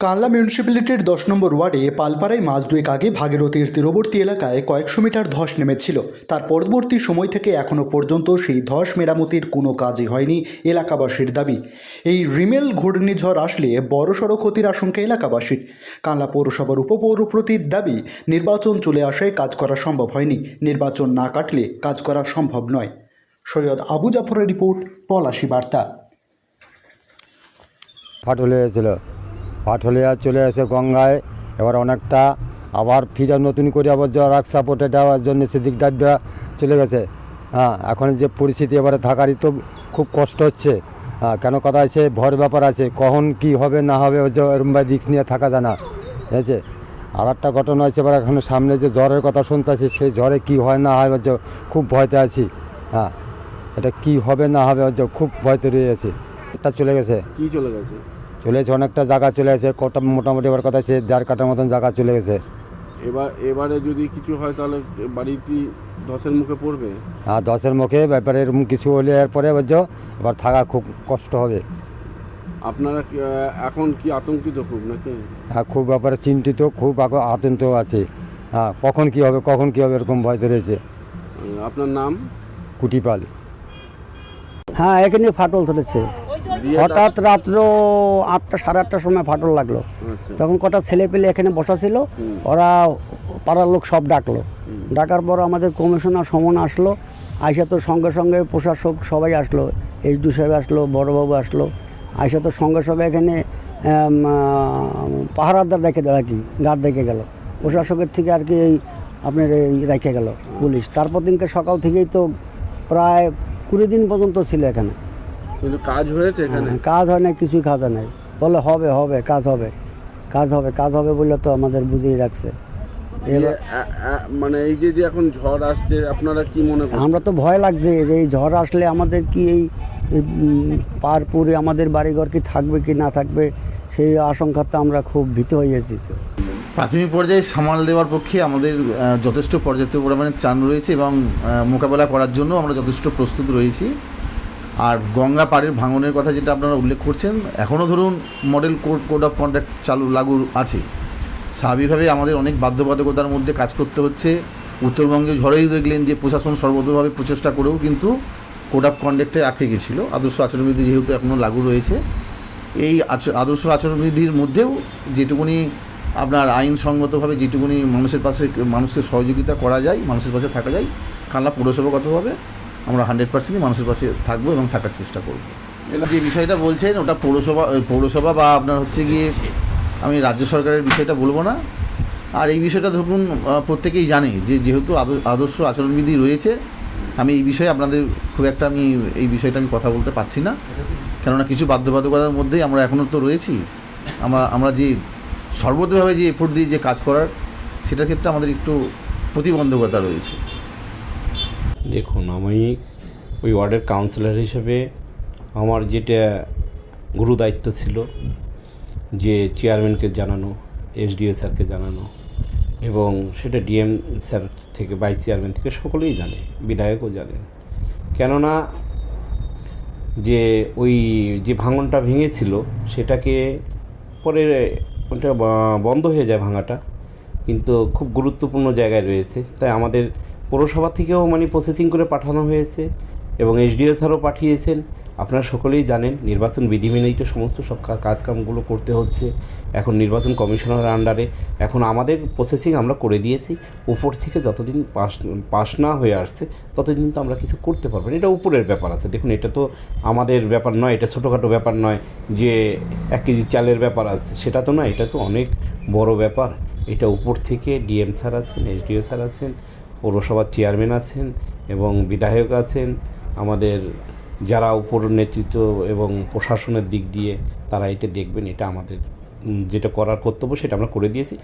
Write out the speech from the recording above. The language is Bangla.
কানলা মিউনিসিপ্যালিটির 10 নম্বর ওয়ার্ডে পালপাড়ায় মাস দুয়েক আগে ভাগীরথীর তীরবর্তী এলাকায় কয়েকশো মিটার ধস নেমেছিল। তার পরবর্তী সময় থেকে এখনও পর্যন্ত সেই ধস মেরামতির কোনো কাজই হয়নি এলাকাবাসীর দাবি। এই রিমেল ঘূর্ণিঝড় আসলে বড়সড় ক্ষতির আশঙ্কা এলাকাবাসীর। কানলা পৌরসভার উপপৌরপ্রতির দাবি, নির্বাচন চলে আসায় কাজ করা সম্ভব হয়নি, নির্বাচন না কাটলে কাজ করা সম্ভব নয়। সৈয়দ আবু জাফরের রিপোর্ট, পলাশী বার্তা। পাটলিয়া চলে এসে গঙ্গায়, এবার অনেকটা আবার ফিরে নতুন করে আবার রাক্সা পোটে দেওয়ার জন্য সেদিক ডাব্বা চলে গেছে। এখন যে পরিস্থিতি এবারে থাকারই তো খুব কষ্ট হচ্ছে। কেন কথা আছে, ভয়ের ব্যাপার আছে, কখন কি হবে না হবে এরকম রিস্ক নিয়ে থাকা যায় না, ঠিক আছে। আর একটা ঘটনা হচ্ছে, এবার এখন সামনে যে ঝড়ের কথা শুনতে আছি, সেই ঝড়ে কী হয় না হয় খুব ভয়তে আছি। এটা কি হবে না হবে খুব ভয়তে রয়ে আছে। এটা চলে গেছে, কি চলে গেছে? চলে গেছে, অনেকটা জায়গা চলে গেছে, কটা মোটামুটি এবার কথা আছে 1.5 কাঠার মতন জায়গা চলে গেছে। এবারে যদি কিছু হয় তাহলে বাড়িটি ধসের মুখে পড়বে। ধসের মুখে ব্যাপারে এরকম কিছু হলে এরপরে এবার থাকা খুব কষ্ট হবে। আপনারা এখন কি আতঙ্কিত খুব নাকি? খুব ব্যাপারে চিন্তিত, খুব আতঙ্ক আছে। কখন কি হবে এরকম ভয় রয়েছে। আপনার নাম? কুটিপাল। এখানে ফাটল ধরেছে। হঠাৎ রাত্র 8টা সাড়ে 8টার সময় ফাটল লাগলো। তখন কটা ছেলে পেলে এখানে বসা ছিল, ওরা পাড়ার লোক সব ডাকলো। ডাকার পর আমাদের কমিশনার সমন আসলো, আইসা তো সঙ্গে সঙ্গে প্রশাসক সবাই আসলো, এইচডি সাহেব আসলো, বড়বাবু আসলো। আইসা তো সঙ্গে সঙ্গে এখানে পাহারাদার রেখে দেয় আর কি, গার্ড রেখে গেল। প্রশাসকের থেকে আর কি এই আপনার এই রেখে গেল পুলিশ। তারপর দিনকে সকাল থেকেই তো প্রায় 20 দিন পর্যন্ত ছিল এখানে। কিন্তু কাজ হয়েছে এখানে? কাজ হয় না, কিছুই কাজ হয় নাই। বলে হবে কাজ হবে বলে তো আমাদের বুঝিয়ে রাখছে। মানে এই যে এখন ঝড় আসছে, আপনারা কি মনে করেন? আমরা তো ভয় লাগছে যে এই ঝড় আসলে আমাদের কি এই পারপুরে আমাদের বাড়িঘর কি থাকবে কি না থাকবে, সেই আশঙ্কাতে আমরা খুব ভীত হয়ে গেছি। তো প্রাথমিক পর্যায়ে সামাল দেওয়ার পক্ষে আমাদের যথেষ্ট পর্যাপ্ত পরিমাণে ত্রাণ রয়েছে এবং মোকাবেলা করার জন্য আমরা যথেষ্ট প্রস্তুত রয়েছি। আর গঙ্গা পাড়ের ভাঙনের কথা যেটা আপনারা উল্লেখ করছেন, এখনও ধরুন মডেল কোড অফ কন্ডাক্ট লাগু আছে। স্বাভাবিকভাবে আমাদের অনেক বাধ্যবাধকতার মধ্যে কাজ করতে হচ্ছে। উত্তরবঙ্গে ঝড়েই দেখলেন যে প্রশাসন সর্বতভাবে প্রচেষ্টা করেও কিন্তু কোড অফ কন্ডাক্টে আটকে গেছিলো। আদর্শ আচরণবিধি যেহেতু এখনও লাগু রয়েছে, এই আদর্শ আচরণবিধির মধ্যেও যেটুকুনি আপনার আইনসঙ্গতভাবে যেটুকুনি মানুষকে সহযোগিতা করা যায়, মানুষের পাশে থাকা যায়, কানলা পৌরসভাগতভাবে আমরা 100% মানুষের পাশে থাকবো এবং থাকার চেষ্টা করব। যে বিষয়টা বলছেন ওটা পৌরসভা বা আপনার হচ্ছে গিয়ে, আমি রাজ্য সরকারের বিষয়টা বলবো না। আর এই বিষয়টা ধরুন প্রত্যেকেই জানে যে যেহেতু আদর্শ আচরণবিধি রয়েছে, আমি এই বিষয়ে আপনাদের খুব একটা এই বিষয়টা আমি কথা বলতে পারছি না, কেননা কিছু বাধ্যবাধকতার মধ্যেই আমরা এখনও তো রয়েছি। আমরা যে সর্বতভাবে যে এফোর্ট দিয়ে যে কাজ করার, সেটার ক্ষেত্রে আমাদের একটু প্রতিবন্ধকতা রয়েছে। দেখুন, আমি ওই ওয়ার্ডের কাউন্সিলর হিসেবে আমার যেটা গুরুদায়িত্ব ছিল, যে চেয়ারম্যানকে জানানো, এসডিও স্যারকে জানানো, এবং সেটা ডিএম স্যার থেকে ভাইস চেয়ারম্যান থেকে সকলেই জানে, বিধায়কও জানেন। কেননা যে ওই যে ভাঙনটা ভেঙেছিল সেটাকে পরে ওটা বন্ধ হয়ে যায় ভাঙাটা, কিন্তু খুব গুরুত্বপূর্ণ জায়গায় রয়েছে। তাই আমাদের পৌরসভা থেকেও প্রসেসিং করে পাঠানো হয়েছে এবং এসডিও স্যারও পাঠিয়েছেন। আপনারা সকলেই জানেন, নির্বাচন বিধি মেনেই তো সমস্ত সব কাজকামগুলো করতে হচ্ছে। এখন নির্বাচন কমিশনারের আন্ডারে এখন আমাদের প্রসেসিং আমরা করে দিয়েছি। উপর থেকে যতদিন পাস না হয়ে আসছে ততদিন তো আমরা কিছু করতে পারবো না। এটা উপরের ব্যাপার আছে। দেখুন, এটা তো আমাদের ব্যাপার নয়, এটা ছোটোখাটো ব্যাপার নয় যে 1 কেজি চালের ব্যাপার আছে, সেটা তো নয়। এটা তো অনেক বড় ব্যাপার। এটা উপর থেকে ডিএম স্যার আছেন, এসডিও স্যার আছেন, পৌরসভার চেয়ারম্যান আছেন এবং বিধায়ক আছেন। আমাদের যারা উপর নেতৃত্ব এবং প্রশাসনের দিক দিয়ে তারা এটা দেখবেন। এটা আমাদের যেটা করার কর্তব্য সেটা আমরা করে দিয়েছি।